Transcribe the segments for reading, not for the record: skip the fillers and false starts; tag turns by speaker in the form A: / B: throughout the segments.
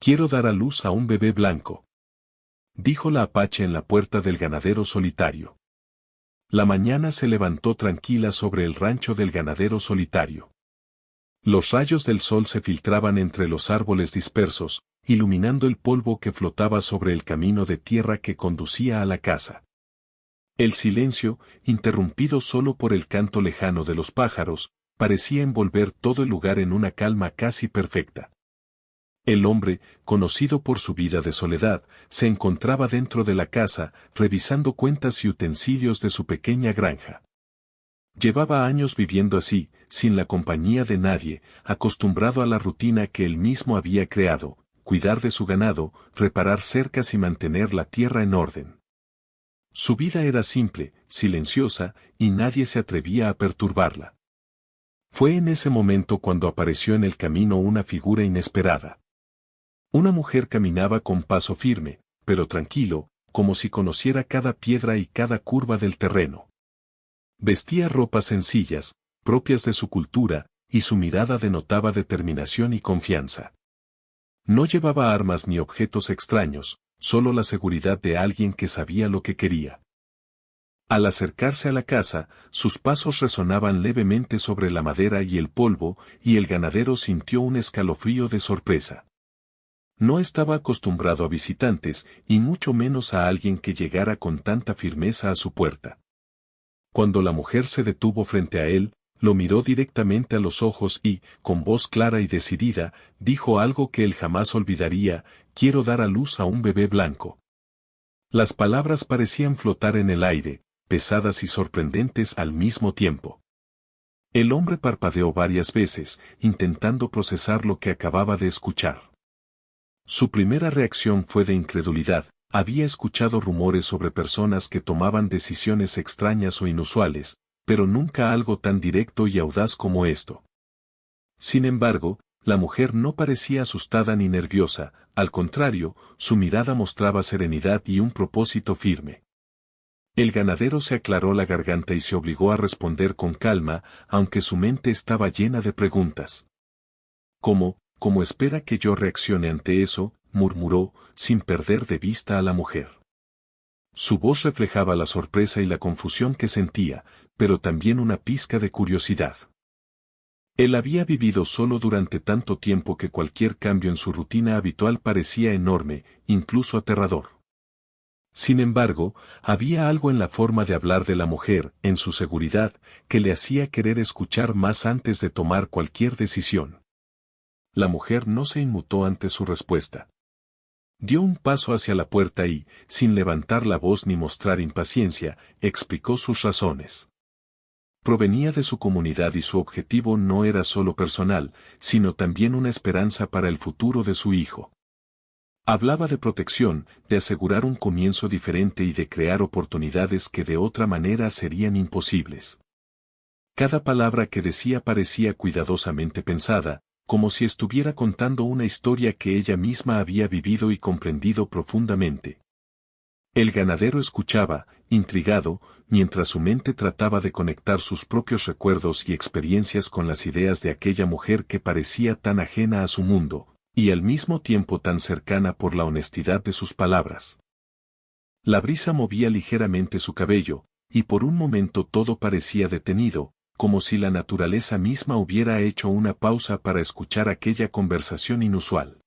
A: Quiero dar a luz a un bebé blanco, dijo la apache en la puerta del ganadero solitario. La mañana se levantó tranquila sobre el rancho del ganadero solitario. Los rayos del sol se filtraban entre los árboles dispersos, iluminando el polvo que flotaba sobre el camino de tierra que conducía a la casa. El silencio, interrumpido solo por el canto lejano de los pájaros, parecía envolver todo el lugar en una calma casi perfecta. El hombre, conocido por su vida de soledad, se encontraba dentro de la casa, revisando cuentas y utensilios de su pequeña granja. Llevaba años viviendo así, sin la compañía de nadie, acostumbrado a la rutina que él mismo había creado, cuidar de su ganado, reparar cercas y mantener la tierra en orden. Su vida era simple, silenciosa, y nadie se atrevía a perturbarla. Fue en ese momento cuando apareció en el camino una figura inesperada. Una mujer caminaba con paso firme, pero tranquilo, como si conociera cada piedra y cada curva del terreno. Vestía ropas sencillas, propias de su cultura, y su mirada denotaba determinación y confianza. No llevaba armas ni objetos extraños, solo la seguridad de alguien que sabía lo que quería. Al acercarse a la casa, sus pasos resonaban levemente sobre la madera y el polvo, y el ganadero sintió un escalofrío de sorpresa. No estaba acostumbrado a visitantes, y mucho menos a alguien que llegara con tanta firmeza a su puerta. Cuando la mujer se detuvo frente a él, lo miró directamente a los ojos y, con voz clara y decidida, dijo algo que él jamás olvidaría: «Quiero dar a luz a un bebé blanco». Las palabras parecían flotar en el aire, pesadas y sorprendentes al mismo tiempo. El hombre parpadeó varias veces, intentando procesar lo que acababa de escuchar. Su primera reacción fue de incredulidad. Había escuchado rumores sobre personas que tomaban decisiones extrañas o inusuales, pero nunca algo tan directo y audaz como esto. Sin embargo, la mujer no parecía asustada ni nerviosa, al contrario, su mirada mostraba serenidad y un propósito firme. El ganadero se aclaró la garganta y se obligó a responder con calma, aunque su mente estaba llena de preguntas. ¿Cómo espera que yo reaccione ante eso?», murmuró, sin perder de vista a la mujer. Su voz reflejaba la sorpresa y la confusión que sentía, pero también una pizca de curiosidad. Él había vivido solo durante tanto tiempo que cualquier cambio en su rutina habitual parecía enorme, incluso aterrador. Sin embargo, había algo en la forma de hablar de la mujer, en su seguridad, que le hacía querer escuchar más antes de tomar cualquier decisión. La mujer no se inmutó ante su respuesta. Dio un paso hacia la puerta y, sin levantar la voz ni mostrar impaciencia, explicó sus razones. Provenía de su comunidad y su objetivo no era solo personal, sino también una esperanza para el futuro de su hijo. Hablaba de protección, de asegurar un comienzo diferente y de crear oportunidades que de otra manera serían imposibles. Cada palabra que decía parecía cuidadosamente pensada, como si estuviera contando una historia que ella misma había vivido y comprendido profundamente. El ganadero escuchaba, intrigado, mientras su mente trataba de conectar sus propios recuerdos y experiencias con las ideas de aquella mujer que parecía tan ajena a su mundo, y al mismo tiempo tan cercana por la honestidad de sus palabras. La brisa movía ligeramente su cabello, y por un momento todo parecía detenido, como si la naturaleza misma hubiera hecho una pausa para escuchar aquella conversación inusual.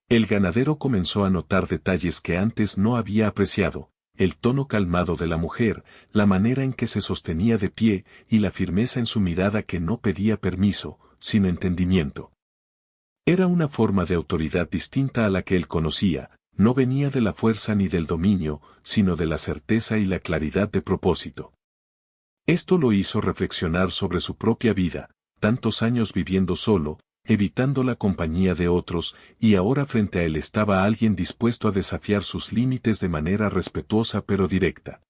A: El ganadero comenzó a notar detalles que antes no había apreciado: el tono calmado de la mujer, la manera en que se sostenía de pie, y la firmeza en su mirada que no pedía permiso, sino entendimiento. Era una forma de autoridad distinta a la que él conocía, no venía de la fuerza ni del dominio, sino de la certeza y la claridad de propósito. Esto lo hizo reflexionar sobre su propia vida, tantos años viviendo solo, evitando la compañía de otros, y ahora frente a él estaba alguien dispuesto a desafiar sus límites de manera respetuosa pero directa.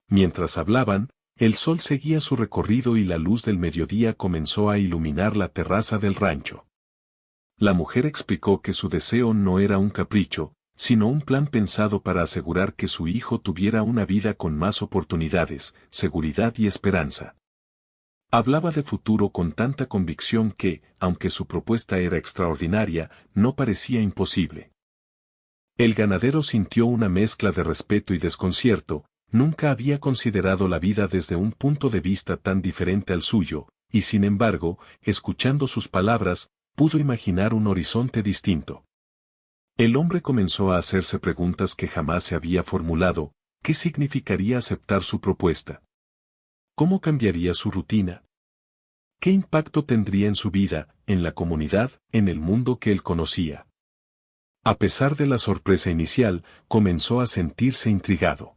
A: Mientras hablaban, el sol seguía su recorrido y la luz del mediodía comenzó a iluminar la terraza del rancho. La mujer explicó que su deseo no era un capricho, sino un plan pensado para asegurar que su hijo tuviera una vida con más oportunidades, seguridad y esperanza. Hablaba de futuro con tanta convicción que, aunque su propuesta era extraordinaria, no parecía imposible. El ganadero sintió una mezcla de respeto y desconcierto, nunca había considerado la vida desde un punto de vista tan diferente al suyo, y sin embargo, escuchando sus palabras, pudo imaginar un horizonte distinto. El hombre comenzó a hacerse preguntas que jamás se había formulado. ¿Qué significaría aceptar su propuesta? ¿Cómo cambiaría su rutina? ¿Qué impacto tendría en su vida, en la comunidad, en el mundo que él conocía? A pesar de la sorpresa inicial, comenzó a sentirse intrigado.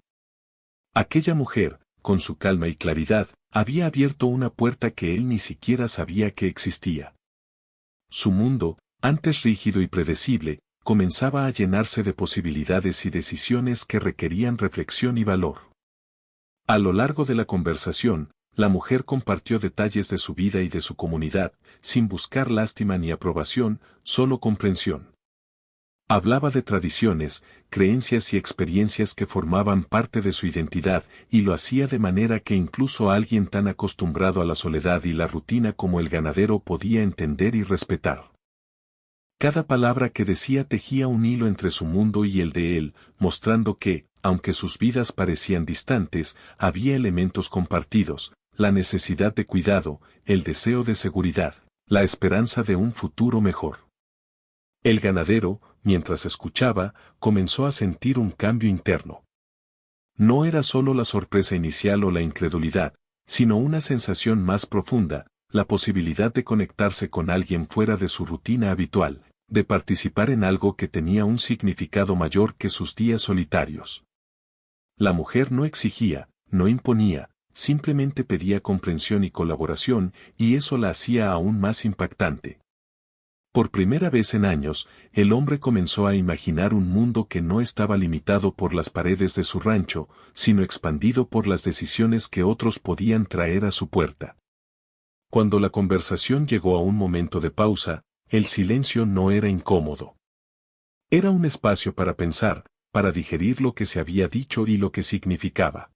A: Aquella mujer, con su calma y claridad, había abierto una puerta que él ni siquiera sabía que existía. Su mundo, antes rígido y predecible, comenzaba a llenarse de posibilidades y decisiones que requerían reflexión y valor. A lo largo de la conversación, la mujer compartió detalles de su vida y de su comunidad, sin buscar lástima ni aprobación, solo comprensión. Hablaba de tradiciones, creencias y experiencias que formaban parte de su identidad, y lo hacía de manera que incluso alguien tan acostumbrado a la soledad y la rutina como el ganadero podía entender y respetar. Cada palabra que decía tejía un hilo entre su mundo y el de él, mostrando que, aunque sus vidas parecían distantes, había elementos compartidos, la necesidad de cuidado, el deseo de seguridad, la esperanza de un futuro mejor. El ganadero, mientras escuchaba, comenzó a sentir un cambio interno. No era solo la sorpresa inicial o la incredulidad, sino una sensación más profunda, la posibilidad de conectarse con alguien fuera de su rutina habitual, de participar en algo que tenía un significado mayor que sus días solitarios. La mujer no exigía, no imponía, simplemente pedía comprensión y colaboración, y eso la hacía aún más impactante. Por primera vez en años, el hombre comenzó a imaginar un mundo que no estaba limitado por las paredes de su rancho, sino expandido por las decisiones que otros podían traer a su puerta. Cuando la conversación llegó a un momento de pausa, el silencio no era incómodo. Era un espacio para pensar, para digerir lo que se había dicho y lo que significaba.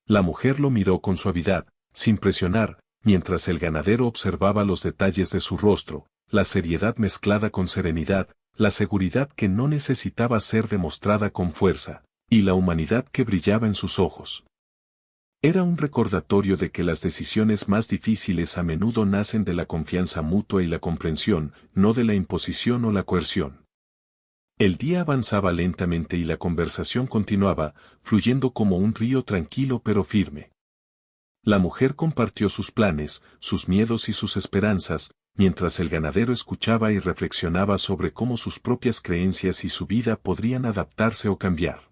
A: La mujer lo miró con suavidad, sin presionar, mientras el ganadero observaba los detalles de su rostro, la seriedad mezclada con serenidad, la seguridad que no necesitaba ser demostrada con fuerza, y la humanidad que brillaba en sus ojos. Era un recordatorio de que las decisiones más difíciles a menudo nacen de la confianza mutua y la comprensión, no de la imposición o la coerción. El día avanzaba lentamente y la conversación continuaba, fluyendo como un río tranquilo pero firme. La mujer compartió sus planes, sus miedos y sus esperanzas, mientras el ganadero escuchaba y reflexionaba sobre cómo sus propias creencias y su vida podrían adaptarse o cambiar.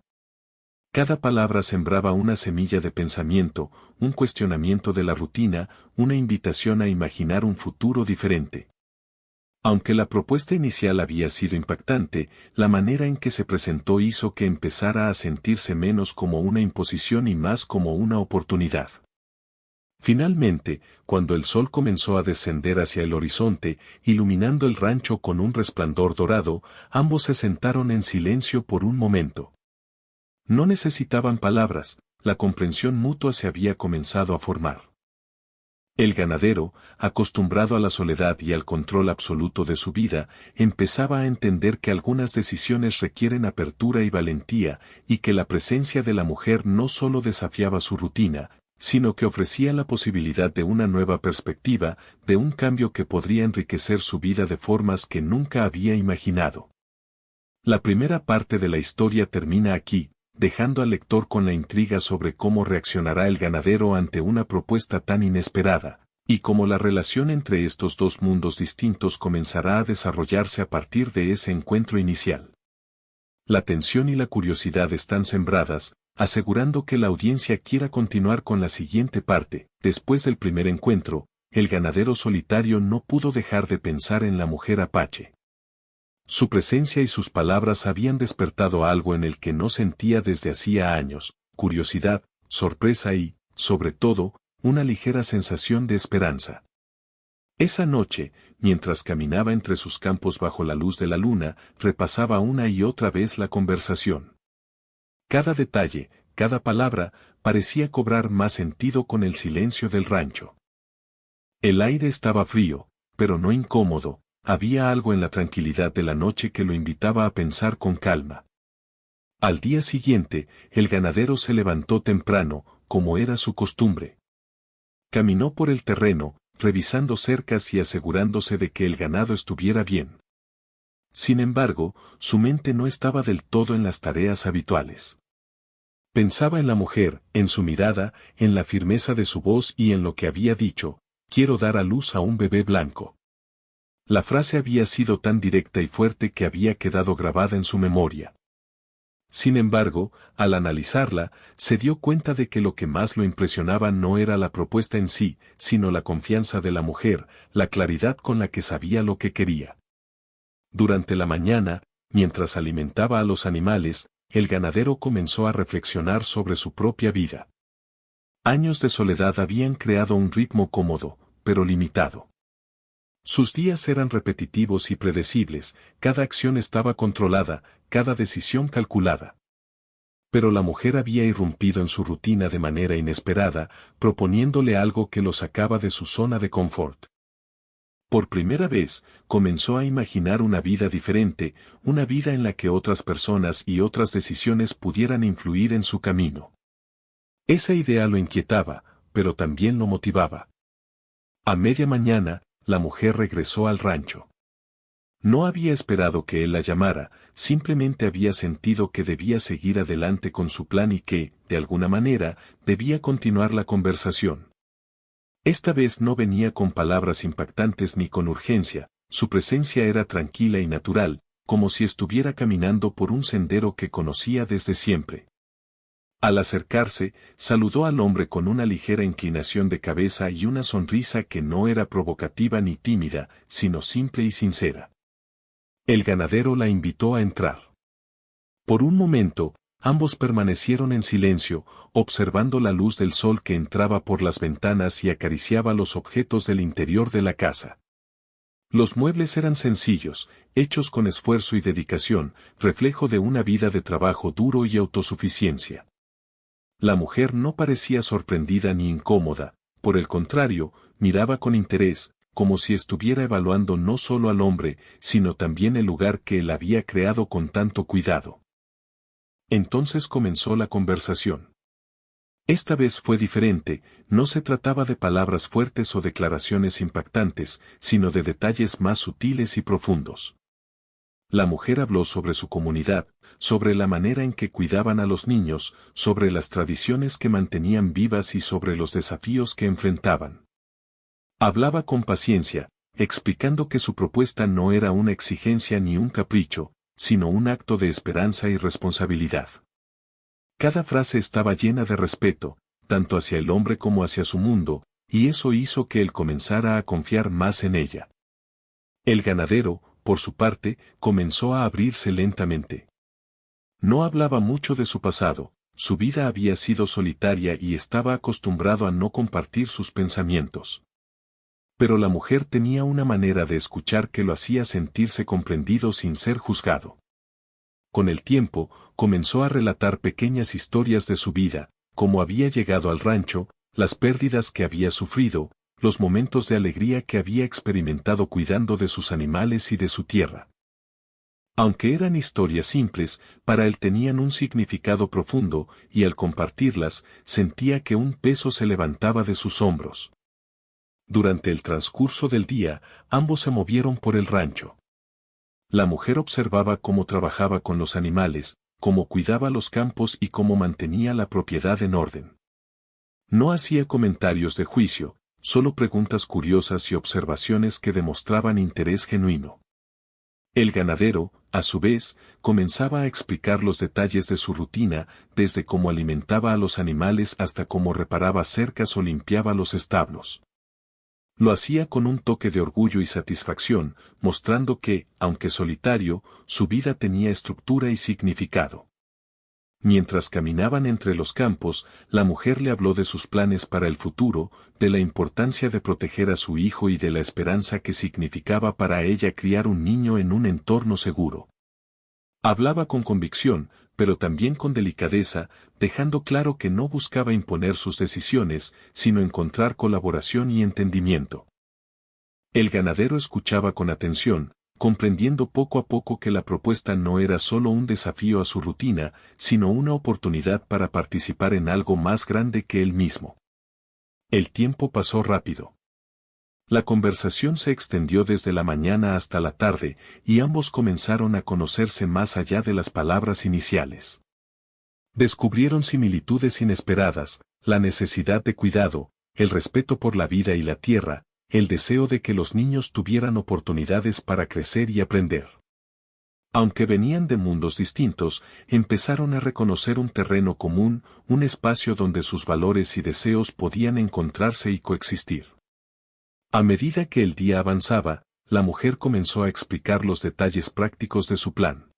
A: Cada palabra sembraba una semilla de pensamiento, un cuestionamiento de la rutina, una invitación a imaginar un futuro diferente. Aunque la propuesta inicial había sido impactante, la manera en que se presentó hizo que empezara a sentirse menos como una imposición y más como una oportunidad. Finalmente, cuando el sol comenzó a descender hacia el horizonte, iluminando el rancho con un resplandor dorado, ambos se sentaron en silencio por un momento. No necesitaban palabras, la comprensión mutua se había comenzado a formar. El ganadero, acostumbrado a la soledad y al control absoluto de su vida, empezaba a entender que algunas decisiones requieren apertura y valentía, y que la presencia de la mujer no solo desafiaba su rutina, sino que ofrecía la posibilidad de una nueva perspectiva, de un cambio que podría enriquecer su vida de formas que nunca había imaginado. La primera parte de la historia termina aquí, dejando al lector con la intriga sobre cómo reaccionará el ganadero ante una propuesta tan inesperada, y cómo la relación entre estos dos mundos distintos comenzará a desarrollarse a partir de ese encuentro inicial. La tensión y la curiosidad están sembradas, asegurando que la audiencia quiera continuar con la siguiente parte. Después del primer encuentro, el ganadero solitario no pudo dejar de pensar en la mujer apache. Su presencia y sus palabras habían despertado algo en el que no sentía desde hacía años, curiosidad, sorpresa y, sobre todo, una ligera sensación de esperanza. Esa noche, mientras caminaba entre sus campos bajo la luz de la luna, repasaba una y otra vez la conversación. Cada detalle, cada palabra, parecía cobrar más sentido con el silencio del rancho. El aire estaba frío, pero no incómodo, había algo en la tranquilidad de la noche que lo invitaba a pensar con calma. Al día siguiente, el ganadero se levantó temprano, como era su costumbre. Caminó por el terreno, revisando cercas y asegurándose de que el ganado estuviera bien. Sin embargo, su mente no estaba del todo en las tareas habituales. Pensaba en la mujer, en su mirada, en la firmeza de su voz y en lo que había dicho: quiero dar a luz a un bebé blanco. La frase había sido tan directa y fuerte que había quedado grabada en su memoria. Sin embargo, al analizarla, se dio cuenta de que lo que más lo impresionaba no era la propuesta en sí, sino la confianza de la mujer, la claridad con la que sabía lo que quería. Durante la mañana, mientras alimentaba a los animales, el ganadero comenzó a reflexionar sobre su propia vida. Años de soledad habían creado un ritmo cómodo, pero limitado. Sus días eran repetitivos y predecibles, cada acción estaba controlada, cada decisión calculada. Pero la mujer había irrumpido en su rutina de manera inesperada, proponiéndole algo que lo sacaba de su zona de confort. Por primera vez, comenzó a imaginar una vida diferente, una vida en la que otras personas y otras decisiones pudieran influir en su camino. Esa idea lo inquietaba, pero también lo motivaba. A media mañana, la mujer regresó al rancho. No había esperado que él la llamara, simplemente había sentido que debía seguir adelante con su plan y que, de alguna manera, debía continuar la conversación. Esta vez no venía con palabras impactantes ni con urgencia, su presencia era tranquila y natural, como si estuviera caminando por un sendero que conocía desde siempre. Al acercarse, saludó al hombre con una ligera inclinación de cabeza y una sonrisa que no era provocativa ni tímida, sino simple y sincera. El ganadero la invitó a entrar. Por un momento, ambos permanecieron en silencio, observando la luz del sol que entraba por las ventanas y acariciaba los objetos del interior de la casa. Los muebles eran sencillos, hechos con esfuerzo y dedicación, reflejo de una vida de trabajo duro y autosuficiencia. La mujer no parecía sorprendida ni incómoda, por el contrario, miraba con interés, como si estuviera evaluando no solo al hombre, sino también el lugar que él había creado con tanto cuidado. Entonces comenzó la conversación. Esta vez fue diferente, no se trataba de palabras fuertes o declaraciones impactantes, sino de detalles más sutiles y profundos. La mujer habló sobre su comunidad, sobre la manera en que cuidaban a los niños, sobre las tradiciones que mantenían vivas y sobre los desafíos que enfrentaban. Hablaba con paciencia, explicando que su propuesta no era una exigencia ni un capricho, sino un acto de esperanza y responsabilidad. Cada frase estaba llena de respeto, tanto hacia el hombre como hacia su mundo, y eso hizo que él comenzara a confiar más en ella. El ganadero, por su parte, comenzó a abrirse lentamente. No hablaba mucho de su pasado, su vida había sido solitaria y estaba acostumbrado a no compartir sus pensamientos. Pero la mujer tenía una manera de escuchar que lo hacía sentirse comprendido sin ser juzgado. Con el tiempo, comenzó a relatar pequeñas historias de su vida, cómo había llegado al rancho, las pérdidas que había sufrido, los momentos de alegría que había experimentado cuidando de sus animales y de su tierra. Aunque eran historias simples, para él tenían un significado profundo, y al compartirlas, sentía que un peso se levantaba de sus hombros. Durante el transcurso del día, ambos se movieron por el rancho. La mujer observaba cómo trabajaba con los animales, cómo cuidaba los campos y cómo mantenía la propiedad en orden. No hacía comentarios de juicio, solo preguntas curiosas y observaciones que demostraban interés genuino. El ganadero, a su vez, comenzaba a explicar los detalles de su rutina, desde cómo alimentaba a los animales hasta cómo reparaba cercas o limpiaba los establos. Lo hacía con un toque de orgullo y satisfacción, mostrando que, aunque solitario, su vida tenía estructura y significado. Mientras caminaban entre los campos, la mujer le habló de sus planes para el futuro, de la importancia de proteger a su hijo y de la esperanza que significaba para ella criar un niño en un entorno seguro. Hablaba con convicción, pero también con delicadeza, dejando claro que no buscaba imponer sus decisiones, sino encontrar colaboración y entendimiento. El ganadero escuchaba con atención, comprendiendo poco a poco que la propuesta no era solo un desafío a su rutina, sino una oportunidad para participar en algo más grande que él mismo. El tiempo pasó rápido. La conversación se extendió desde la mañana hasta la tarde, y ambos comenzaron a conocerse más allá de las palabras iniciales. Descubrieron similitudes inesperadas, la necesidad de cuidado, el respeto por la vida y la tierra, el deseo de que los niños tuvieran oportunidades para crecer y aprender. Aunque venían de mundos distintos, empezaron a reconocer un terreno común, un espacio donde sus valores y deseos podían encontrarse y coexistir. A medida que el día avanzaba, la mujer comenzó a explicar los detalles prácticos de su plan.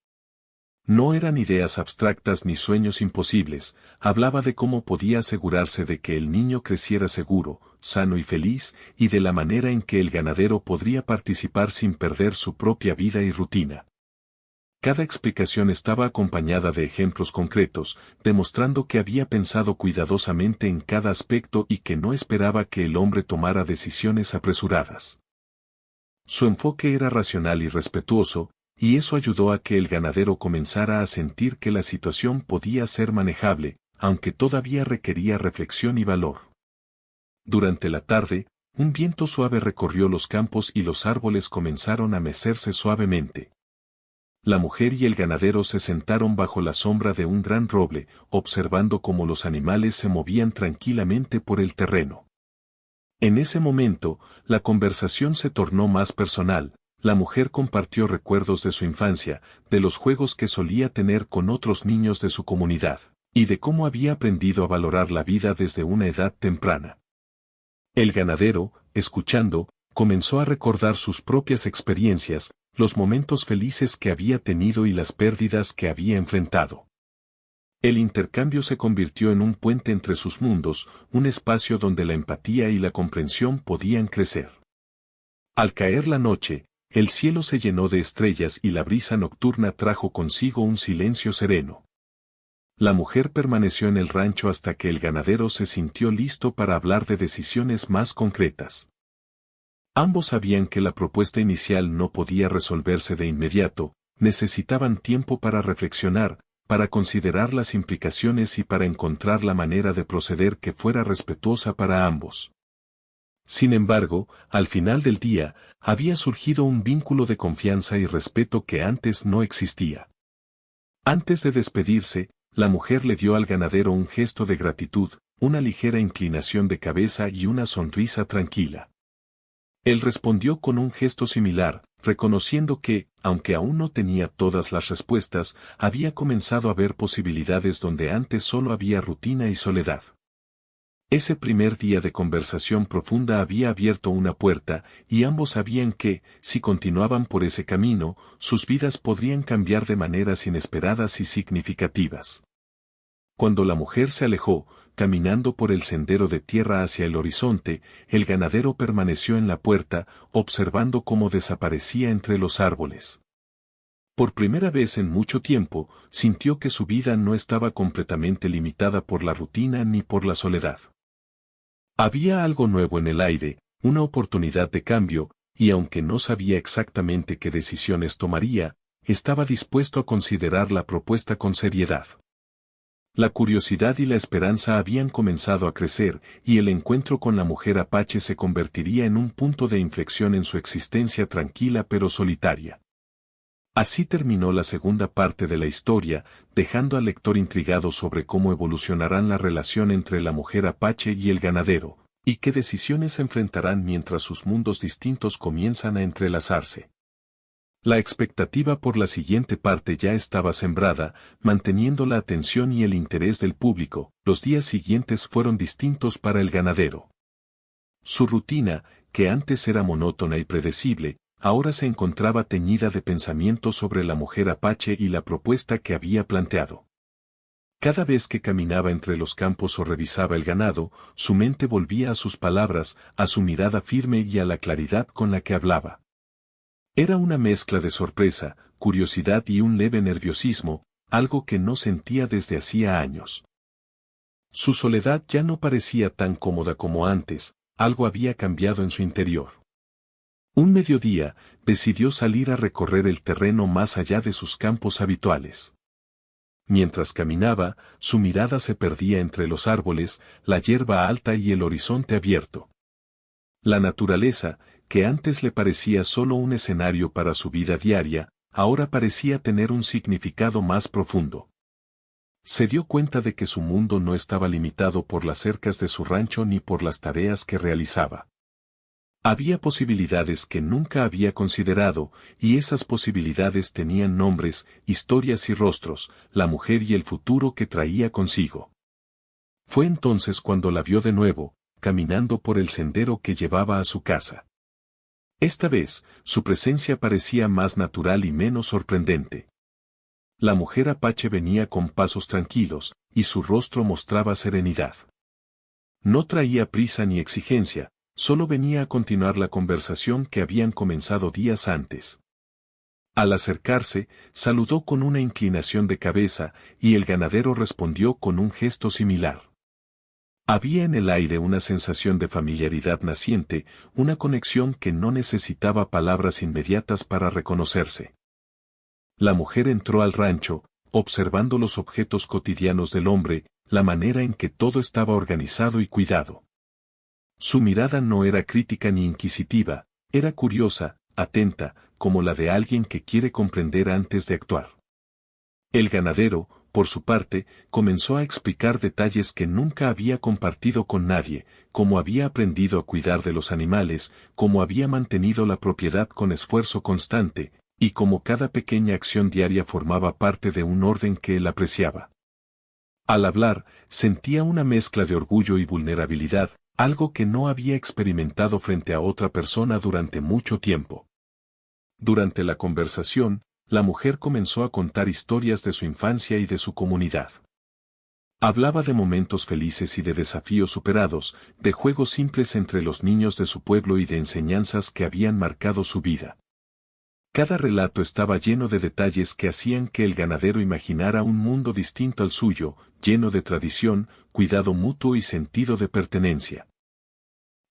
A: No eran ideas abstractas ni sueños imposibles, hablaba de cómo podía asegurarse de que el niño creciera seguro, sano y feliz, y de la manera en que el ganadero podría participar sin perder su propia vida y rutina. Cada explicación estaba acompañada de ejemplos concretos, demostrando que había pensado cuidadosamente en cada aspecto y que no esperaba que el hombre tomara decisiones apresuradas. Su enfoque era racional y respetuoso, y eso ayudó a que el ganadero comenzara a sentir que la situación podía ser manejable, aunque todavía requería reflexión y valor. Durante la tarde, un viento suave recorrió los campos y los árboles comenzaron a mecerse suavemente. La mujer y el ganadero se sentaron bajo la sombra de un gran roble, observando cómo los animales se movían tranquilamente por el terreno. En ese momento, la conversación se tornó más personal. La mujer compartió recuerdos de su infancia, de los juegos que solía tener con otros niños de su comunidad, y de cómo había aprendido a valorar la vida desde una edad temprana. El ganadero, escuchando, comenzó a recordar sus propias experiencias, los momentos felices que había tenido y las pérdidas que había enfrentado. El intercambio se convirtió en un puente entre sus mundos, un espacio donde la empatía y la comprensión podían crecer. Al caer la noche, el cielo se llenó de estrellas y la brisa nocturna trajo consigo un silencio sereno. La mujer permaneció en el rancho hasta que el ganadero se sintió listo para hablar de decisiones más concretas. Ambos sabían que la propuesta inicial no podía resolverse de inmediato, necesitaban tiempo para reflexionar, para considerar las implicaciones y para encontrar la manera de proceder que fuera respetuosa para ambos. Sin embargo, al final del día, había surgido un vínculo de confianza y respeto que antes no existía. Antes de despedirse, la mujer le dio al ganadero un gesto de gratitud, una ligera inclinación de cabeza y una sonrisa tranquila. Él respondió con un gesto similar, reconociendo que, aunque aún no tenía todas las respuestas, había comenzado a ver posibilidades donde antes solo había rutina y soledad. Ese primer día de conversación profunda había abierto una puerta, y ambos sabían que, si continuaban por ese camino, sus vidas podrían cambiar de maneras inesperadas y significativas. Cuando la mujer se alejó, caminando por el sendero de tierra hacia el horizonte, el ganadero permaneció en la puerta, observando cómo desaparecía entre los árboles. Por primera vez en mucho tiempo, sintió que su vida no estaba completamente limitada por la rutina ni por la soledad. Había algo nuevo en el aire, una oportunidad de cambio, y aunque no sabía exactamente qué decisiones tomaría, estaba dispuesto a considerar la propuesta con seriedad. La curiosidad y la esperanza habían comenzado a crecer, y el encuentro con la mujer apache se convertiría en un punto de inflexión en su existencia tranquila pero solitaria. Así terminó la segunda parte de la historia, dejando al lector intrigado sobre cómo evolucionarán la relación entre la mujer apache y el ganadero, y qué decisiones se enfrentarán mientras sus mundos distintos comienzan a entrelazarse. La expectativa por la siguiente parte ya estaba sembrada, manteniendo la atención y el interés del público. Los días siguientes fueron distintos para el ganadero. Su rutina, que antes era monótona y predecible, ahora se encontraba teñida de pensamientos sobre la mujer apache y la propuesta que había planteado. Cada vez que caminaba entre los campos o revisaba el ganado, su mente volvía a sus palabras, a su mirada firme y a la claridad con la que hablaba. Era una mezcla de sorpresa, curiosidad y un leve nerviosismo, algo que no sentía desde hacía años. Su soledad ya no parecía tan cómoda como antes, algo había cambiado en su interior. Un mediodía, decidió salir a recorrer el terreno más allá de sus campos habituales. Mientras caminaba, su mirada se perdía entre los árboles, la hierba alta y el horizonte abierto. La naturaleza, que antes le parecía solo un escenario para su vida diaria, ahora parecía tener un significado más profundo. Se dio cuenta de que su mundo no estaba limitado por las cercas de su rancho ni por las tareas que realizaba. Había posibilidades que nunca había considerado, y esas posibilidades tenían nombres, historias y rostros, la mujer y el futuro que traía consigo. Fue entonces cuando la vio de nuevo, caminando por el sendero que llevaba a su casa. Esta vez, su presencia parecía más natural y menos sorprendente. La mujer apache venía con pasos tranquilos, y su rostro mostraba serenidad. No traía prisa ni exigencia, solo venía a continuar la conversación que habían comenzado días antes. Al acercarse, saludó con una inclinación de cabeza, y el ganadero respondió con un gesto similar. Había en el aire una sensación de familiaridad naciente, una conexión que no necesitaba palabras inmediatas para reconocerse. La mujer entró al rancho, observando los objetos cotidianos del hombre, la manera en que todo estaba organizado y cuidado. Su mirada no era crítica ni inquisitiva, era curiosa, atenta, como la de alguien que quiere comprender antes de actuar. El ganadero, por su parte, comenzó a explicar detalles que nunca había compartido con nadie, cómo había aprendido a cuidar de los animales, cómo había mantenido la propiedad con esfuerzo constante, y cómo cada pequeña acción diaria formaba parte de un orden que él apreciaba. Al hablar, sentía una mezcla de orgullo y vulnerabilidad, algo que no había experimentado frente a otra persona durante mucho tiempo. Durante la conversación, la mujer comenzó a contar historias de su infancia y de su comunidad. Hablaba de momentos felices y de desafíos superados, de juegos simples entre los niños de su pueblo y de enseñanzas que habían marcado su vida. Cada relato estaba lleno de detalles que hacían que el ganadero imaginara un mundo distinto al suyo, lleno de tradición, cuidado mutuo y sentido de pertenencia.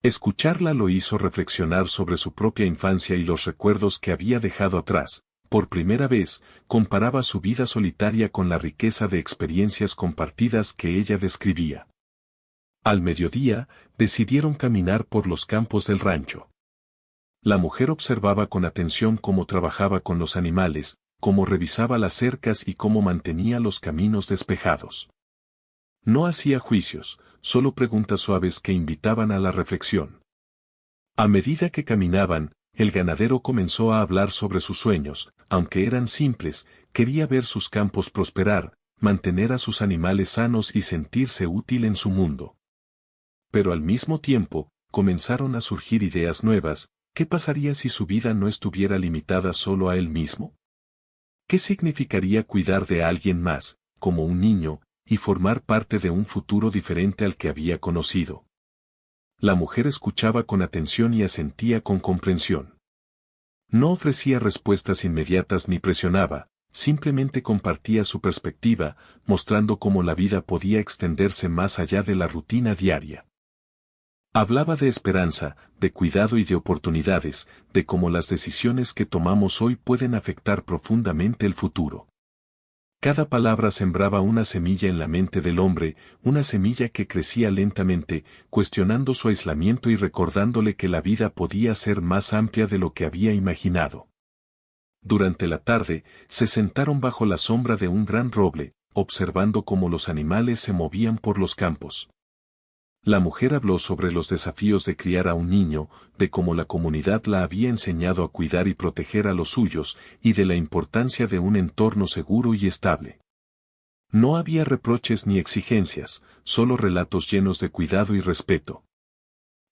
A: Escucharla lo hizo reflexionar sobre su propia infancia y los recuerdos que había dejado atrás. Por primera vez, comparaba su vida solitaria con la riqueza de experiencias compartidas que ella describía. Al mediodía, decidieron caminar por los campos del rancho. La mujer observaba con atención cómo trabajaba con los animales, cómo revisaba las cercas y cómo mantenía los caminos despejados. No hacía juicios, solo preguntas suaves que invitaban a la reflexión. A medida que caminaban, el ganadero comenzó a hablar sobre sus sueños, aunque eran simples, quería ver sus campos prosperar, mantener a sus animales sanos y sentirse útil en su mundo. Pero al mismo tiempo, comenzaron a surgir ideas nuevas. ¿Qué pasaría si su vida no estuviera limitada solo a él mismo? ¿Qué significaría cuidar de alguien más, como un niño, y formar parte de un futuro diferente al que había conocido? La mujer escuchaba con atención y asentía con comprensión. No ofrecía respuestas inmediatas ni presionaba, simplemente compartía su perspectiva, mostrando cómo la vida podía extenderse más allá de la rutina diaria. Hablaba de esperanza, de cuidado y de oportunidades, de cómo las decisiones que tomamos hoy pueden afectar profundamente el futuro. Cada palabra sembraba una semilla en la mente del hombre, una semilla que crecía lentamente, cuestionando su aislamiento y recordándole que la vida podía ser más amplia de lo que había imaginado. Durante la tarde, se sentaron bajo la sombra de un gran roble, observando cómo los animales se movían por los campos. La mujer habló sobre los desafíos de criar a un niño, de cómo la comunidad la había enseñado a cuidar y proteger a los suyos, y de la importancia de un entorno seguro y estable. No había reproches ni exigencias, solo relatos llenos de cuidado y respeto.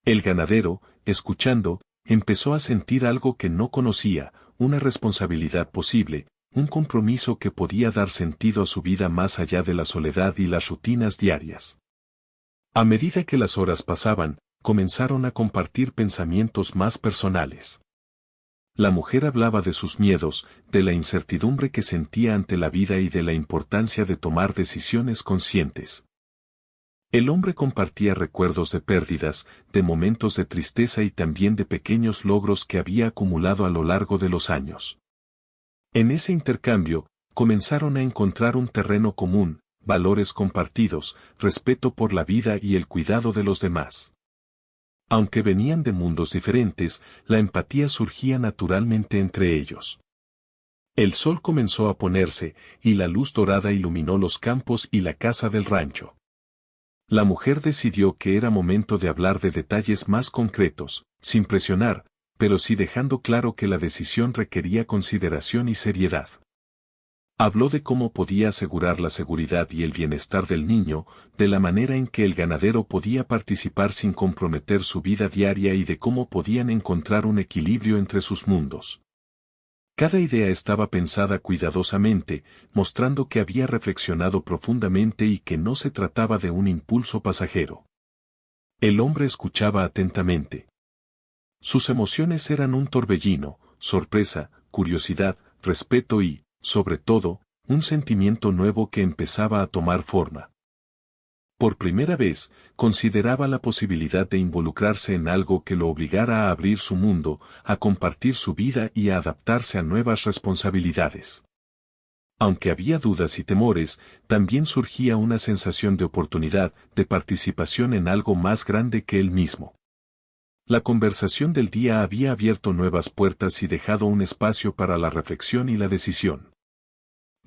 A: El ganadero, escuchando, empezó a sentir algo que no conocía, una responsabilidad posible, un compromiso que podía dar sentido a su vida más allá de la soledad y las rutinas diarias. A medida que las horas pasaban, comenzaron a compartir pensamientos más personales. La mujer hablaba de sus miedos, de la incertidumbre que sentía ante la vida y de la importancia de tomar decisiones conscientes. El hombre compartía recuerdos de pérdidas, de momentos de tristeza y también de pequeños logros que había acumulado a lo largo de los años. En ese intercambio, comenzaron a encontrar un terreno común, valores compartidos, respeto por la vida y el cuidado de los demás. Aunque venían de mundos diferentes, la empatía surgía naturalmente entre ellos. El sol comenzó a ponerse, y la luz dorada iluminó los campos y la casa del rancho. La mujer decidió que era momento de hablar de detalles más concretos, sin presionar, pero sí dejando claro que la decisión requería consideración y seriedad. Habló de cómo podía asegurar la seguridad y el bienestar del niño, de la manera en que el ganadero podía participar sin comprometer su vida diaria y de cómo podían encontrar un equilibrio entre sus mundos. Cada idea estaba pensada cuidadosamente, mostrando que había reflexionado profundamente y que no se trataba de un impulso pasajero. El hombre escuchaba atentamente. Sus emociones eran un torbellino, sorpresa, curiosidad, respeto y, sobre todo, un sentimiento nuevo que empezaba a tomar forma. Por primera vez, consideraba la posibilidad de involucrarse en algo que lo obligara a abrir su mundo, a compartir su vida y a adaptarse a nuevas responsabilidades. Aunque había dudas y temores, también surgía una sensación de oportunidad, de participación en algo más grande que él mismo. La conversación del día había abierto nuevas puertas y dejado un espacio para la reflexión y la decisión.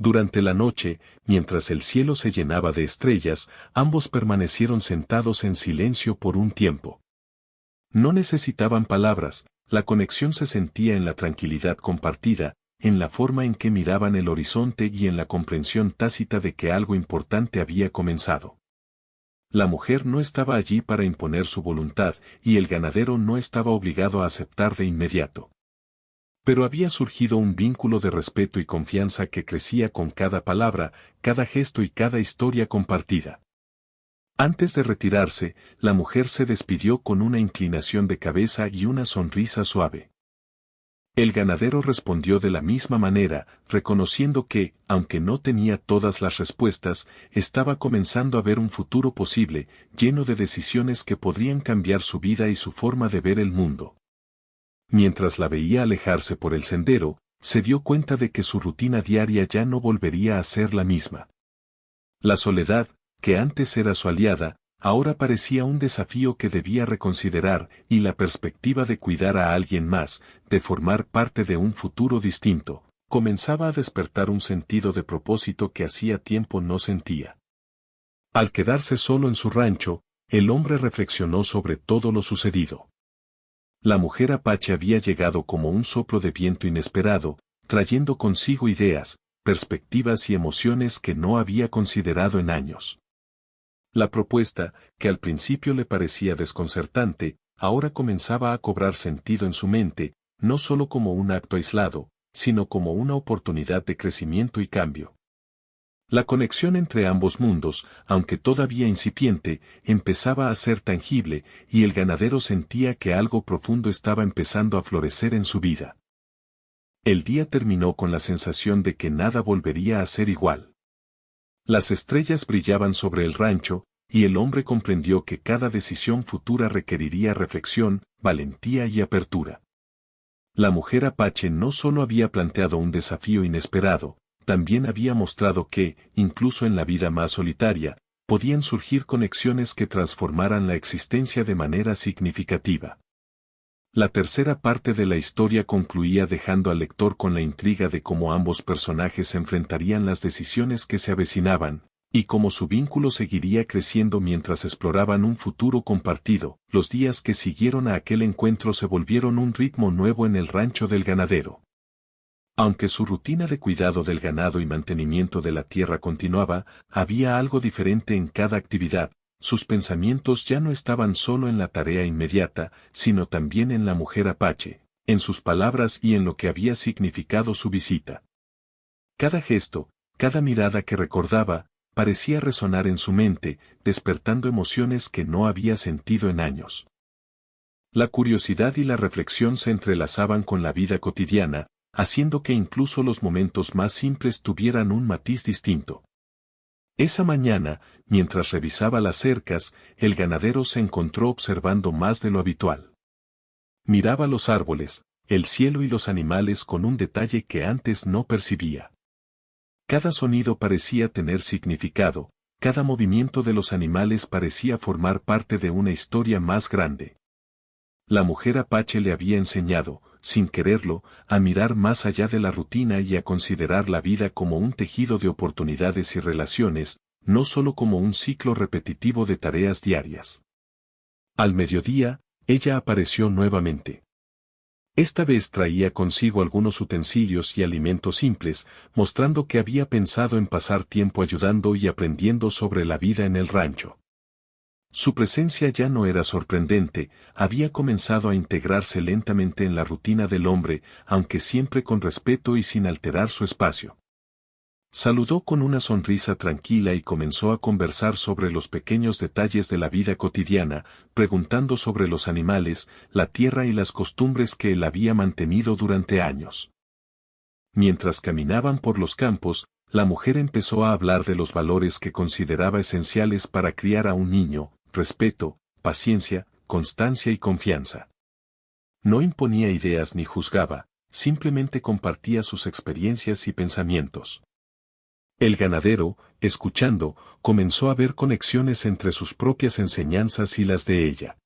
A: Durante la noche, mientras el cielo se llenaba de estrellas, ambos permanecieron sentados en silencio por un tiempo. No necesitaban palabras, la conexión se sentía en la tranquilidad compartida, en la forma en que miraban el horizonte y en la comprensión tácita de que algo importante había comenzado. La mujer no estaba allí para imponer su voluntad, y el ganadero no estaba obligado a aceptar de inmediato. Pero había surgido un vínculo de respeto y confianza que crecía con cada palabra, cada gesto y cada historia compartida. Antes de retirarse, la mujer se despidió con una inclinación de cabeza y una sonrisa suave. El ganadero respondió de la misma manera, reconociendo que, aunque no tenía todas las respuestas, estaba comenzando a ver un futuro posible, lleno de decisiones que podrían cambiar su vida y su forma de ver el mundo. Mientras la veía alejarse por el sendero, se dio cuenta de que su rutina diaria ya no volvería a ser la misma. La soledad, que antes era su aliada, ahora parecía un desafío que debía reconsiderar, y la perspectiva de cuidar a alguien más, de formar parte de un futuro distinto, comenzaba a despertar un sentido de propósito que hacía tiempo no sentía. Al quedarse solo en su rancho, el hombre reflexionó sobre todo lo sucedido. La mujer apache había llegado como un soplo de viento inesperado, trayendo consigo ideas, perspectivas y emociones que no había considerado en años. La propuesta, que al principio le parecía desconcertante, ahora comenzaba a cobrar sentido en su mente, no solo como un acto aislado, sino como una oportunidad de crecimiento y cambio. La conexión entre ambos mundos, aunque todavía incipiente, empezaba a ser tangible, y el ganadero sentía que algo profundo estaba empezando a florecer en su vida. El día terminó con la sensación de que nada volvería a ser igual. Las estrellas brillaban sobre el rancho, y el hombre comprendió que cada decisión futura requeriría reflexión, valentía y apertura. La mujer apache no solo había planteado un desafío inesperado, también había mostrado que, incluso en la vida más solitaria, podían surgir conexiones que transformaran la existencia de manera significativa. La tercera parte de la historia concluía dejando al lector con la intriga de cómo ambos personajes enfrentarían las decisiones que se avecinaban, y cómo su vínculo seguiría creciendo mientras exploraban un futuro compartido. Los días que siguieron a aquel encuentro se volvieron un ritmo nuevo en el rancho del ganadero. Aunque su rutina de cuidado del ganado y mantenimiento de la tierra continuaba, había algo diferente en cada actividad. Sus pensamientos ya no estaban solo en la tarea inmediata, sino también en la mujer apache, en sus palabras y en lo que había significado su visita. Cada gesto, cada mirada que recordaba, parecía resonar en su mente, despertando emociones que no había sentido en años. La curiosidad y la reflexión se entrelazaban con la vida cotidiana, haciendo que incluso los momentos más simples tuvieran un matiz distinto. Esa mañana, mientras revisaba las cercas, el ganadero se encontró observando más de lo habitual. Miraba los árboles, el cielo y los animales con un detalle que antes no percibía. Cada sonido parecía tener significado, cada movimiento de los animales parecía formar parte de una historia más grande. La mujer Apache le había enseñado, sin quererlo, a mirar más allá de la rutina y a considerar la vida como un tejido de oportunidades y relaciones, no solo como un ciclo repetitivo de tareas diarias. Al mediodía, ella apareció nuevamente. Esta vez traía consigo algunos utensilios y alimentos simples, mostrando que había pensado en pasar tiempo ayudando y aprendiendo sobre la vida en el rancho. Su presencia ya no era sorprendente, había comenzado a integrarse lentamente en la rutina del hombre, aunque siempre con respeto y sin alterar su espacio. Saludó con una sonrisa tranquila y comenzó a conversar sobre los pequeños detalles de la vida cotidiana, preguntando sobre los animales, la tierra y las costumbres que él había mantenido durante años. Mientras caminaban por los campos, la mujer empezó a hablar de los valores que consideraba esenciales para criar a un niño: respeto, paciencia, constancia y confianza. No imponía ideas ni juzgaba, simplemente compartía sus experiencias y pensamientos. El ganadero, escuchando, comenzó a ver conexiones entre sus propias enseñanzas y las de ella.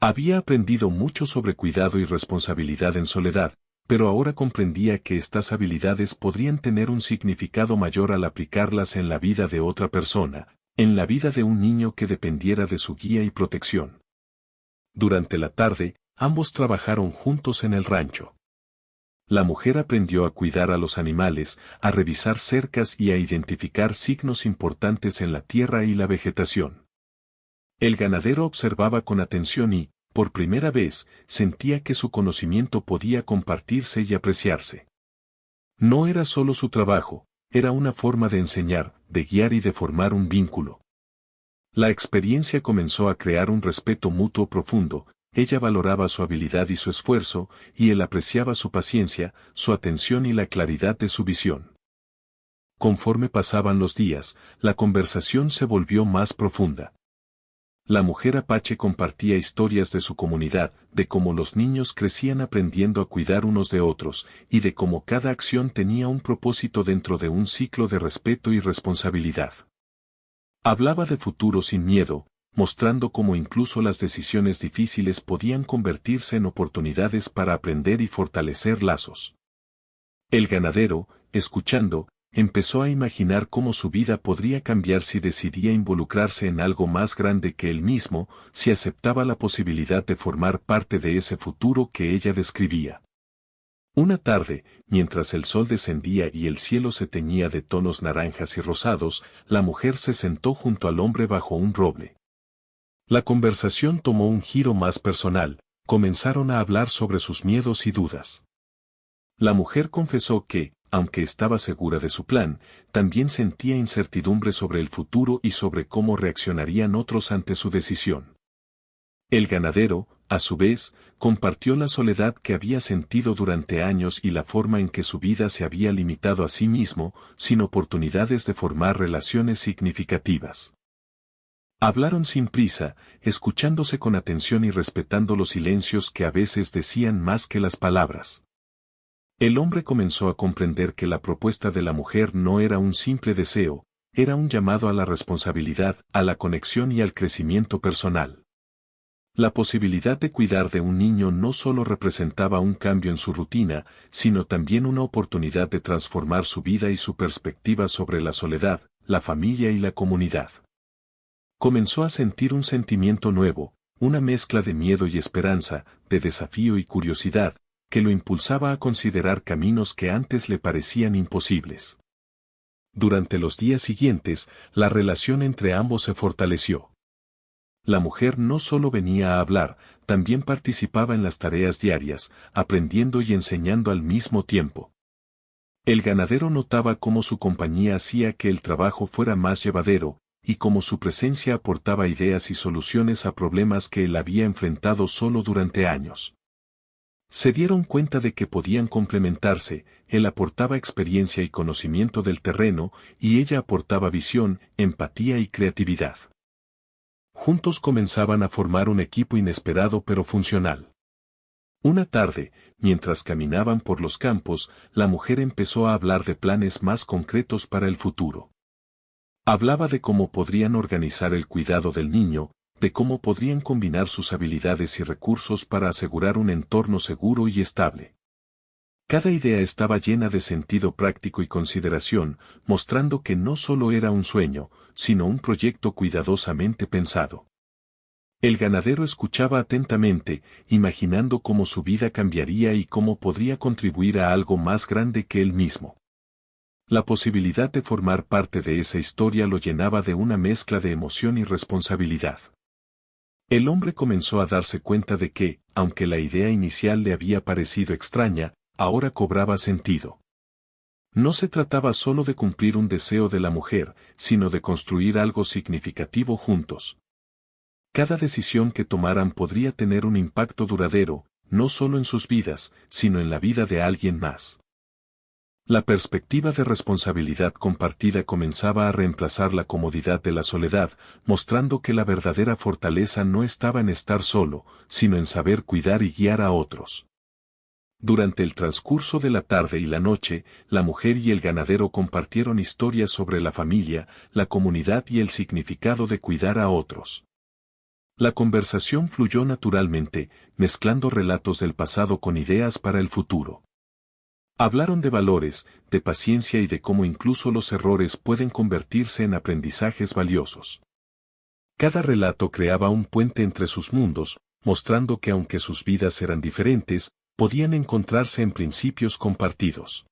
A: Había aprendido mucho sobre cuidado y responsabilidad en soledad, pero ahora comprendía que estas habilidades podrían tener un significado mayor al aplicarlas en la vida de otra persona, en la vida de un niño que dependiera de su guía y protección. Durante la tarde, ambos trabajaron juntos en el rancho. La mujer aprendió a cuidar a los animales, a revisar cercas y a identificar signos importantes en la tierra y la vegetación. El ganadero observaba con atención y, por primera vez, sentía que su conocimiento podía compartirse y apreciarse. No era solo su trabajo, era una forma de enseñar, de guiar y de formar un vínculo. La experiencia comenzó a crear un respeto mutuo profundo. Ella valoraba su habilidad y su esfuerzo, y él apreciaba su paciencia, su atención y la claridad de su visión. Conforme pasaban los días, la conversación se volvió más profunda. La mujer Apache compartía historias de su comunidad, de cómo los niños crecían aprendiendo a cuidar unos de otros, y de cómo cada acción tenía un propósito dentro de un ciclo de respeto y responsabilidad. Hablaba de futuro sin miedo, mostrando cómo incluso las decisiones difíciles podían convertirse en oportunidades para aprender y fortalecer lazos. El ganadero, escuchando, empezó a imaginar cómo su vida podría cambiar si decidía involucrarse en algo más grande que él mismo, si aceptaba la posibilidad de formar parte de ese futuro que ella describía. Una tarde, mientras el sol descendía y el cielo se teñía de tonos naranjas y rosados, la mujer se sentó junto al hombre bajo un roble. La conversación tomó un giro más personal, comenzaron a hablar sobre sus miedos y dudas. La mujer confesó que, aunque estaba segura de su plan, también sentía incertidumbre sobre el futuro y sobre cómo reaccionarían otros ante su decisión. El ganadero, a su vez, compartió la soledad que había sentido durante años y la forma en que su vida se había limitado a sí mismo, sin oportunidades de formar relaciones significativas. Hablaron sin prisa, escuchándose con atención y respetando los silencios que a veces decían más que las palabras. El hombre comenzó a comprender que la propuesta de la mujer no era un simple deseo, era un llamado a la responsabilidad, a la conexión y al crecimiento personal. La posibilidad de cuidar de un niño no solo representaba un cambio en su rutina, sino también una oportunidad de transformar su vida y su perspectiva sobre la soledad, la familia y la comunidad. Comenzó a sentir un sentimiento nuevo, una mezcla de miedo y esperanza, de desafío y curiosidad, que lo impulsaba a considerar caminos que antes le parecían imposibles. Durante los días siguientes, la relación entre ambos se fortaleció. La mujer no solo venía a hablar, también participaba en las tareas diarias, aprendiendo y enseñando al mismo tiempo. El ganadero notaba cómo su compañía hacía que el trabajo fuera más llevadero, y cómo su presencia aportaba ideas y soluciones a problemas que él había enfrentado solo durante años. Se dieron cuenta de que podían complementarse, él aportaba experiencia y conocimiento del terreno, y ella aportaba visión, empatía y creatividad. Juntos comenzaban a formar un equipo inesperado pero funcional. Una tarde, mientras caminaban por los campos, la mujer empezó a hablar de planes más concretos para el futuro. Hablaba de cómo podrían organizar el cuidado del niño, de cómo podrían combinar sus habilidades y recursos para asegurar un entorno seguro y estable. Cada idea estaba llena de sentido práctico y consideración, mostrando que no solo era un sueño, sino un proyecto cuidadosamente pensado. El ganadero escuchaba atentamente, imaginando cómo su vida cambiaría y cómo podría contribuir a algo más grande que él mismo. La posibilidad de formar parte de esa historia lo llenaba de una mezcla de emoción y responsabilidad. El hombre comenzó a darse cuenta de que, aunque la idea inicial le había parecido extraña, ahora cobraba sentido. No se trataba solo de cumplir un deseo de la mujer, sino de construir algo significativo juntos. Cada decisión que tomaran podría tener un impacto duradero, no solo en sus vidas, sino en la vida de alguien más. La perspectiva de responsabilidad compartida comenzaba a reemplazar la comodidad de la soledad, mostrando que la verdadera fortaleza no estaba en estar solo, sino en saber cuidar y guiar a otros. Durante el transcurso de la tarde y la noche, la mujer y el ganadero compartieron historias sobre la familia, la comunidad y el significado de cuidar a otros. La conversación fluyó naturalmente, mezclando relatos del pasado con ideas para el futuro. Hablaron de valores, de paciencia y de cómo incluso los errores pueden convertirse en aprendizajes valiosos. Cada relato creaba un puente entre sus mundos, mostrando que aunque sus vidas eran diferentes, podían encontrarse en principios compartidos.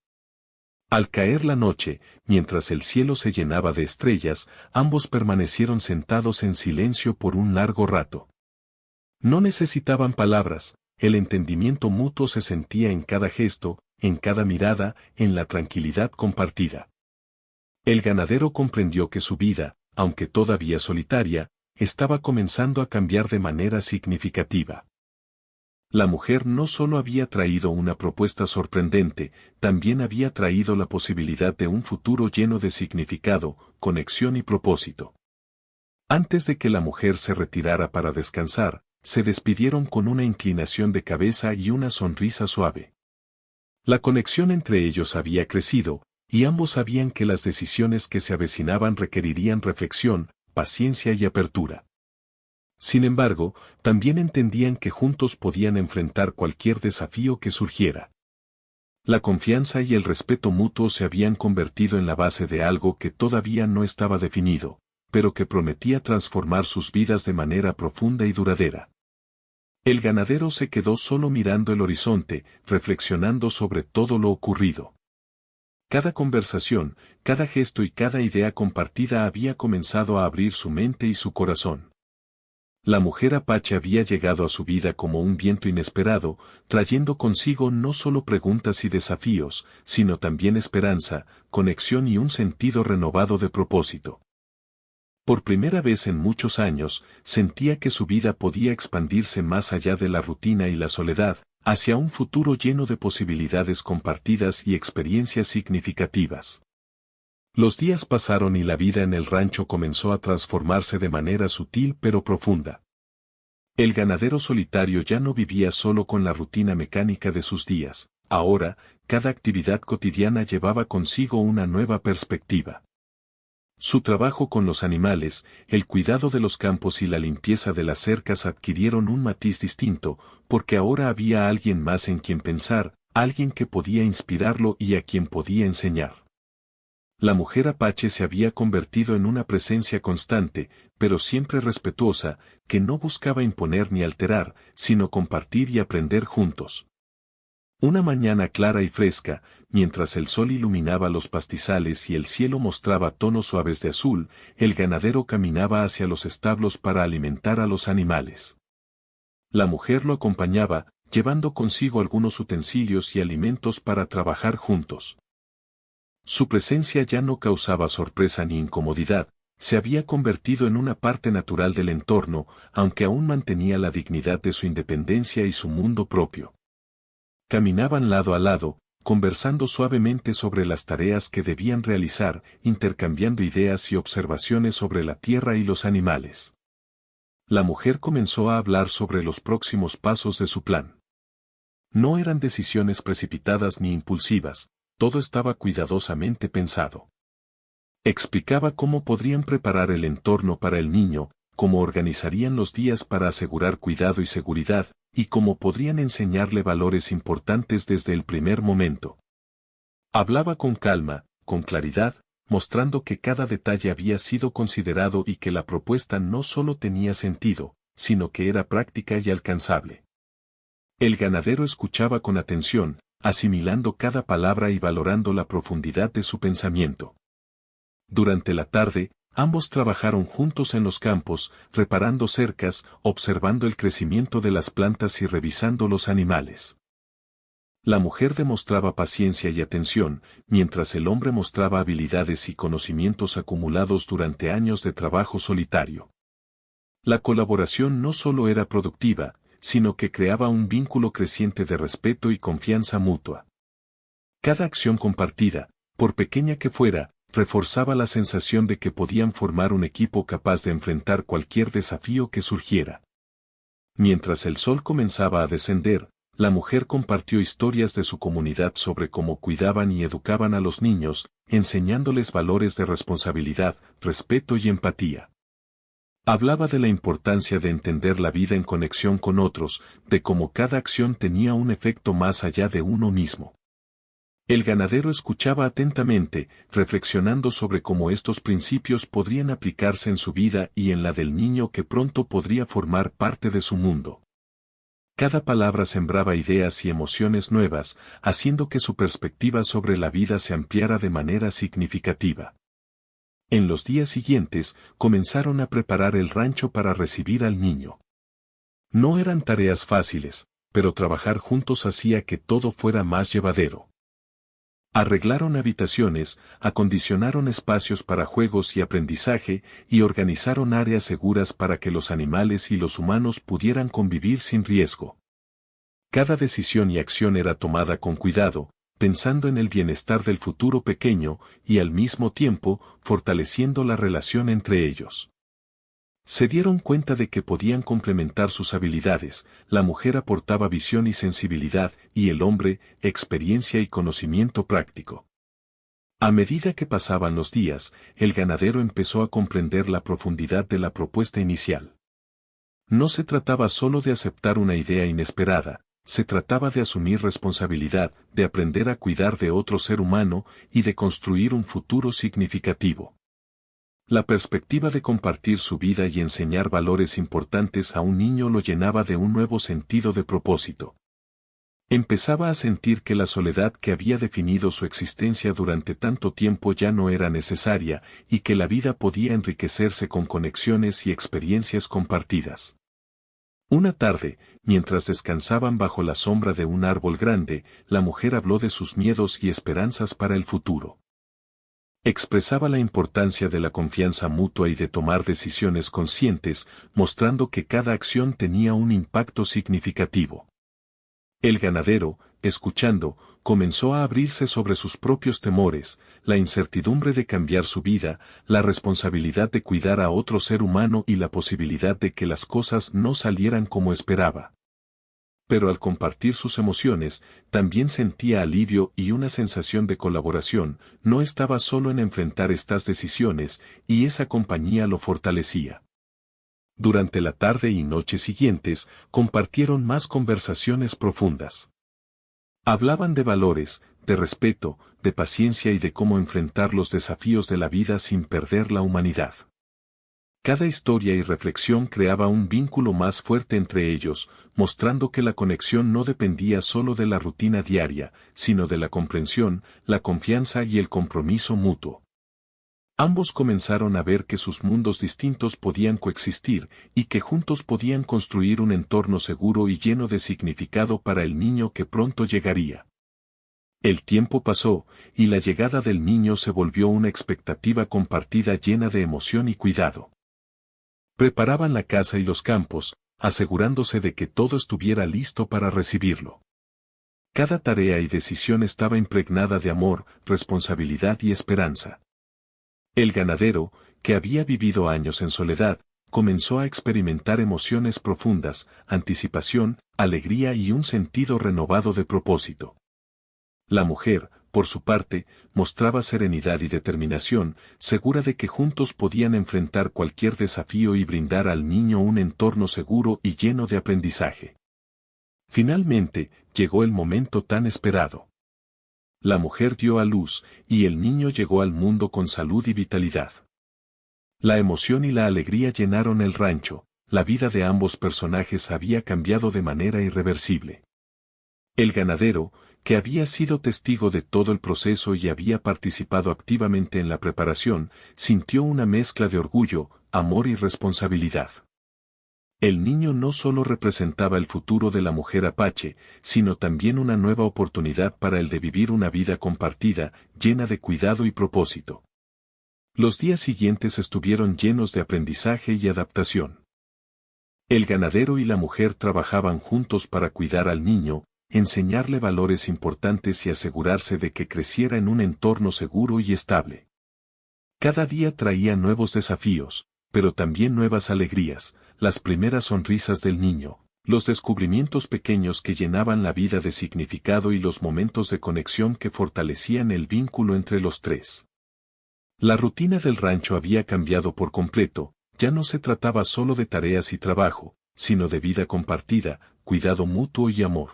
A: Al caer la noche, mientras el cielo se llenaba de estrellas, ambos permanecieron sentados en silencio por un largo rato. No necesitaban palabras, el entendimiento mutuo se sentía en cada gesto, en cada mirada, en la tranquilidad compartida. El ganadero comprendió que su vida, aunque todavía solitaria, estaba comenzando a cambiar de manera significativa. La mujer no solo había traído una propuesta sorprendente, también había traído la posibilidad de un futuro lleno de significado, conexión y propósito. Antes de que la mujer se retirara para descansar, se despidieron con una inclinación de cabeza y una sonrisa suave. La conexión entre ellos había crecido, y ambos sabían que las decisiones que se avecinaban requerirían reflexión, paciencia y apertura. Sin embargo, también entendían que juntos podían enfrentar cualquier desafío que surgiera. La confianza y el respeto mutuo se habían convertido en la base de algo que todavía no estaba definido, pero que prometía transformar sus vidas de manera profunda y duradera. El ganadero se quedó solo mirando el horizonte, reflexionando sobre todo lo ocurrido. Cada conversación, cada gesto y cada idea compartida había comenzado a abrir su mente y su corazón. La mujer apache había llegado a su vida como un viento inesperado, trayendo consigo no solo preguntas y desafíos, sino también esperanza, conexión y un sentido renovado de propósito. Por primera vez en muchos años, sentía que su vida podía expandirse más allá de la rutina y la soledad, hacia un futuro lleno de posibilidades compartidas y experiencias significativas. Los días pasaron y la vida en el rancho comenzó a transformarse de manera sutil pero profunda. El ganadero solitario ya no vivía solo con la rutina mecánica de sus días, ahora, cada actividad cotidiana llevaba consigo una nueva perspectiva. Su trabajo con los animales, el cuidado de los campos y la limpieza de las cercas adquirieron un matiz distinto, porque ahora había alguien más en quien pensar, alguien que podía inspirarlo y a quien podía enseñar. La mujer apache se había convertido en una presencia constante, pero siempre respetuosa, que no buscaba imponer ni alterar, sino compartir y aprender juntos. Una mañana clara y fresca, mientras el sol iluminaba los pastizales y el cielo mostraba tonos suaves de azul, el ganadero caminaba hacia los establos para alimentar a los animales. La mujer lo acompañaba, llevando consigo algunos utensilios y alimentos para trabajar juntos. Su presencia ya no causaba sorpresa ni incomodidad, se había convertido en una parte natural del entorno, aunque aún mantenía la dignidad de su independencia y su mundo propio. Caminaban lado a lado, conversando suavemente sobre las tareas que debían realizar, intercambiando ideas y observaciones sobre la tierra y los animales. La mujer comenzó a hablar sobre los próximos pasos de su plan. No eran decisiones precipitadas ni impulsivas, todo estaba cuidadosamente pensado. Explicaba cómo podrían preparar el entorno para el niño, cómo organizarían los días para asegurar cuidado y seguridad, y cómo podrían enseñarle valores importantes desde el primer momento. Hablaba con calma, con claridad, mostrando que cada detalle había sido considerado y que la propuesta no solo tenía sentido, sino que era práctica y alcanzable. El ganadero escuchaba con atención, asimilando cada palabra y valorando la profundidad de su pensamiento. Durante la tarde, ambos trabajaron juntos en los campos, reparando cercas, observando el crecimiento de las plantas y revisando los animales. La mujer demostraba paciencia y atención, mientras el hombre mostraba habilidades y conocimientos acumulados durante años de trabajo solitario. La colaboración no solo era productiva, sino que creaba un vínculo creciente de respeto y confianza mutua. Cada acción compartida, por pequeña que fuera, reforzaba la sensación de que podían formar un equipo capaz de enfrentar cualquier desafío que surgiera. Mientras el sol comenzaba a descender, la mujer compartió historias de su comunidad sobre cómo cuidaban y educaban a los niños, enseñándoles valores de responsabilidad, respeto y empatía. Hablaba de la importancia de entender la vida en conexión con otros, de cómo cada acción tenía un efecto más allá de uno mismo. El ganadero escuchaba atentamente, reflexionando sobre cómo estos principios podrían aplicarse en su vida y en la del niño que pronto podría formar parte de su mundo. Cada palabra sembraba ideas y emociones nuevas, haciendo que su perspectiva sobre la vida se ampliara de manera significativa. En los días siguientes, comenzaron a preparar el rancho para recibir al niño. No eran tareas fáciles, pero trabajar juntos hacía que todo fuera más llevadero. Arreglaron habitaciones, acondicionaron espacios para juegos y aprendizaje, y organizaron áreas seguras para que los animales y los humanos pudieran convivir sin riesgo. Cada decisión y acción era tomada con cuidado, pensando en el bienestar del futuro pequeño y al mismo tiempo fortaleciendo la relación entre ellos. Se dieron cuenta de que podían complementar sus habilidades, la mujer aportaba visión y sensibilidad, y el hombre, experiencia y conocimiento práctico. A medida que pasaban los días, el ganadero empezó a comprender la profundidad de la propuesta inicial. No se trataba solo de aceptar una idea inesperada, se trataba de asumir responsabilidad, de aprender a cuidar de otro ser humano y de construir un futuro significativo. La perspectiva de compartir su vida y enseñar valores importantes a un niño lo llenaba de un nuevo sentido de propósito. Empezaba a sentir que la soledad que había definido su existencia durante tanto tiempo ya no era necesaria, y que la vida podía enriquecerse con conexiones y experiencias compartidas. Una tarde, mientras descansaban bajo la sombra de un árbol grande, la mujer habló de sus miedos y esperanzas para el futuro. Expresaba la importancia de la confianza mutua y de tomar decisiones conscientes, mostrando que cada acción tenía un impacto significativo. El ganadero, escuchando, comenzó a abrirse sobre sus propios temores, la incertidumbre de cambiar su vida, la responsabilidad de cuidar a otro ser humano y la posibilidad de que las cosas no salieran como esperaba. Pero al compartir sus emociones, también sentía alivio y una sensación de colaboración, no estaba solo en enfrentar estas decisiones, y esa compañía lo fortalecía. Durante la tarde y noche siguientes, compartieron más conversaciones profundas. Hablaban de valores, de respeto, de paciencia y de cómo enfrentar los desafíos de la vida sin perder la humanidad. Cada historia y reflexión creaba un vínculo más fuerte entre ellos, mostrando que la conexión no dependía solo de la rutina diaria, sino de la comprensión, la confianza y el compromiso mutuo. Ambos comenzaron a ver que sus mundos distintos podían coexistir, y que juntos podían construir un entorno seguro y lleno de significado para el niño que pronto llegaría. El tiempo pasó, y la llegada del niño se volvió una expectativa compartida llena de emoción y cuidado. Preparaban la casa y los campos, asegurándose de que todo estuviera listo para recibirlo. Cada tarea y decisión estaba impregnada de amor, responsabilidad y esperanza. El ganadero, que había vivido años en soledad, comenzó a experimentar emociones profundas, anticipación, alegría y un sentido renovado de propósito. La mujer, por su parte, mostraba serenidad y determinación, segura de que juntos podían enfrentar cualquier desafío y brindar al niño un entorno seguro y lleno de aprendizaje. Finalmente, llegó el momento tan esperado. La mujer dio a luz, y el niño llegó al mundo con salud y vitalidad. La emoción y la alegría llenaron el rancho, la vida de ambos personajes había cambiado de manera irreversible. El ganadero, que había sido testigo de todo el proceso y había participado activamente en la preparación, sintió una mezcla de orgullo, amor y responsabilidad. El niño no solo representaba el futuro de la mujer apache, sino también una nueva oportunidad para el de vivir una vida compartida, llena de cuidado y propósito. Los días siguientes estuvieron llenos de aprendizaje y adaptación. El ganadero y la mujer trabajaban juntos para cuidar al niño, enseñarle valores importantes y asegurarse de que creciera en un entorno seguro y estable. Cada día traía nuevos desafíos, pero también nuevas alegrías, las primeras sonrisas del niño, los descubrimientos pequeños que llenaban la vida de significado y los momentos de conexión que fortalecían el vínculo entre los tres. La rutina del rancho había cambiado por completo, ya no se trataba solo de tareas y trabajo, sino de vida compartida, cuidado mutuo y amor.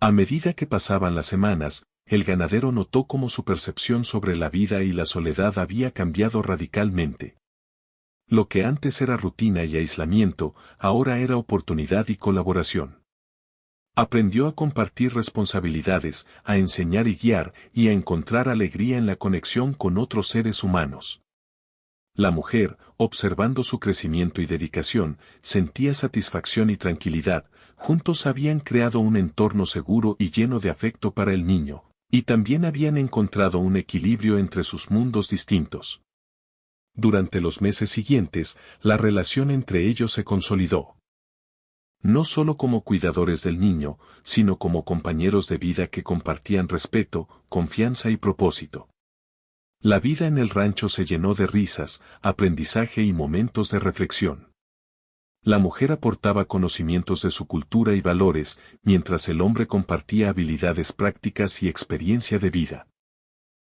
A: A medida que pasaban las semanas, el ganadero notó cómo su percepción sobre la vida y la soledad había cambiado radicalmente. Lo que antes era rutina y aislamiento, ahora era oportunidad y colaboración. Aprendió a compartir responsabilidades, a enseñar y guiar, y a encontrar alegría en la conexión con otros seres humanos. La mujer, observando su crecimiento y dedicación, sentía satisfacción y tranquilidad. Juntos habían creado un entorno seguro y lleno de afecto para el niño, y también habían encontrado un equilibrio entre sus mundos distintos. Durante los meses siguientes, la relación entre ellos se consolidó. No solo como cuidadores del niño, sino como compañeros de vida que compartían respeto, confianza y propósito. La vida en el rancho se llenó de risas, aprendizaje y momentos de reflexión. La mujer aportaba conocimientos de su cultura y valores, mientras el hombre compartía habilidades prácticas y experiencia de vida.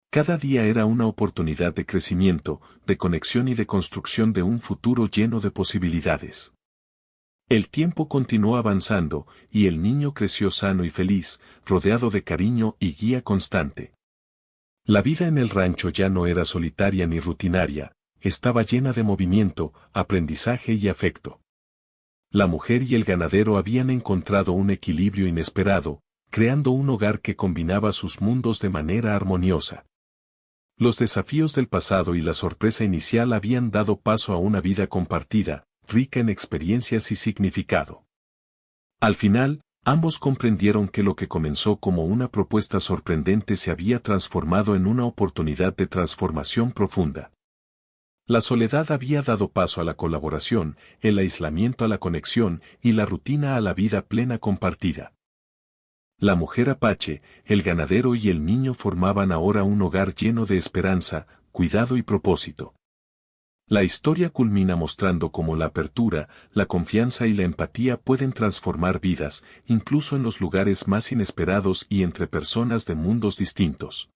A: Cada día era una oportunidad de crecimiento, de conexión y de construcción de un futuro lleno de posibilidades. El tiempo continuó avanzando, y el niño creció sano y feliz, rodeado de cariño y guía constante. La vida en el rancho ya no era solitaria ni rutinaria, estaba llena de movimiento, aprendizaje y afecto. La mujer y el ganadero habían encontrado un equilibrio inesperado, creando un hogar que combinaba sus mundos de manera armoniosa. Los desafíos del pasado y la sorpresa inicial habían dado paso a una vida compartida, rica en experiencias y significado. Al final, ambos comprendieron que lo que comenzó como una propuesta sorprendente se había transformado en una oportunidad de transformación profunda. La soledad había dado paso a la colaboración, el aislamiento a la conexión y la rutina a la vida plena compartida. La mujer apache, el ganadero y el niño formaban ahora un hogar lleno de esperanza, cuidado y propósito. La historia culmina mostrando cómo la apertura, la confianza y la empatía pueden transformar vidas, incluso en los lugares más inesperados y entre personas de mundos distintos.